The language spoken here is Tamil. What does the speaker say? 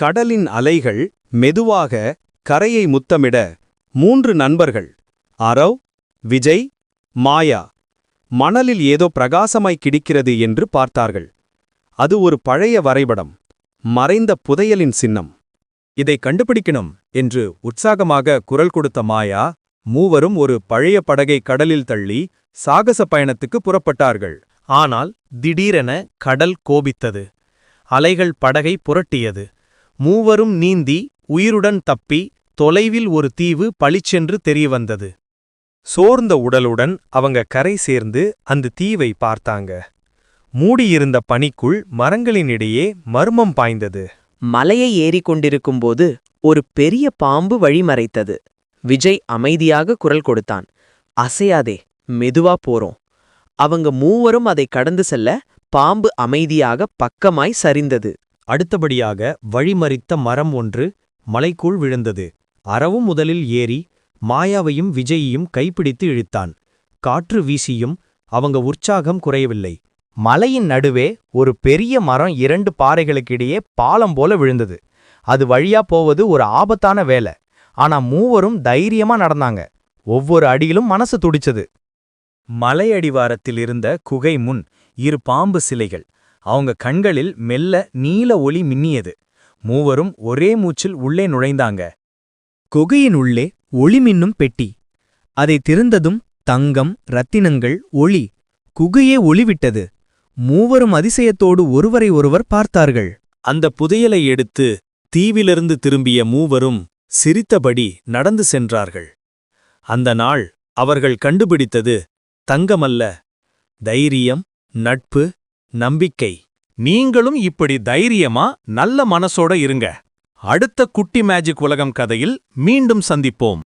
கடலின் அலைகள் மெதுவாக கரையை முத்தமிட 3 நண்பர்கள் அரவ், விஜய், மாயா மணலில் ஏதோ பிரகாசமாய் கிடக்கிறது என்று பார்த்தார்கள். அது ஒரு பழைய வரைபடம், மறைந்த புதையலின் சின்னம். இதை கண்டுபிடிக்கணும் என்று உற்சாகமாக குரல் கொடுத்த மாயா மூவரும் ஒரு பழைய படகை கடலில் தள்ளி சாகச பயணத்துக்கு புறப்பட்டார்கள். ஆனால் திடீரென கடல் கோபித்தது. அலைகள் படகை புரட்டியது. மூவரும் நீந்தி உயிருடன் தப்பி தொலைவில் ஒரு தீவு பளிச்சென்று தெரியவந்தது. சோர்ந்த உடலுடன் அவங்க கரை சேர்ந்து அந்த தீவை பார்த்தாங்க. மூடியிருந்த பனிக்குள் மரங்களினிடையே மர்மம் பாய்ந்தது. மலையை ஏறிக்கொண்டிருக்கும்போது ஒரு பெரிய பாம்பு வழிமறைத்தது. விஜய் அமைதியாக குரல் கொடுத்தான். அசையாதே, மெதுவா போறோம். அவங்க மூவரும் அதை கடந்து செல்ல பாம்பு அமைதியாக பக்கமாய் சரிந்தது. அடுத்தபடியாக வழிமறித்த மரம் ஒன்று மலைக்குள் விழுந்தது. அரவும் முதலில் ஏறி மாயாவையும் விஜயையும் கைப்பிடித்து இழுத்தான். காற்று வீசியும் அவங்க உற்சாகம் குறையவில்லை. மலையின் நடுவே ஒரு பெரிய மரம் 2 பாறைகளுக்கிடையே பாலம் போல விழுந்தது. அது வழியா போவது ஒரு ஆபத்தான வேலை. ஆனா மூவரும் தைரியமா நடந்தாங்க. ஒவ்வொரு அடியிலும் மனசு துடிச்சது. மலையடிவாரத்தில் இருந்த குகை முன் 2 பாம்பு சிலைகள். அவங்க கண்களில் மெல்ல நீல ஒளி மின்னியது. மூவரும் ஒரே மூச்சில் உள்ளே நுழைந்தாங்க. குகையின் உள்ளே ஒளிமின்னும் பெட்டி. அதை திறந்ததும் தங்கம், ரத்தினங்கள், ஒளி. குகையே ஒளிவிட்டது. மூவரும் அதிசயத்தோடு ஒருவரை ஒருவர் பார்த்தார்கள். அந்த புதையலை எடுத்து தீவிலிருந்து திரும்பிய மூவரும் சிரித்தபடி நடந்து சென்றார்கள். அந்த நாள் அவர்கள் கண்டுபிடித்தது தங்கமல்ல, தைரியம், நட்பு, நம்பிக்கை. நீங்களும் இப்படி தைரியமா நல்ல மனசோட இருங்க. அடுத்த குட்டி மேஜிக் உலகம் கதையில் மீண்டும் சந்திப்போம்.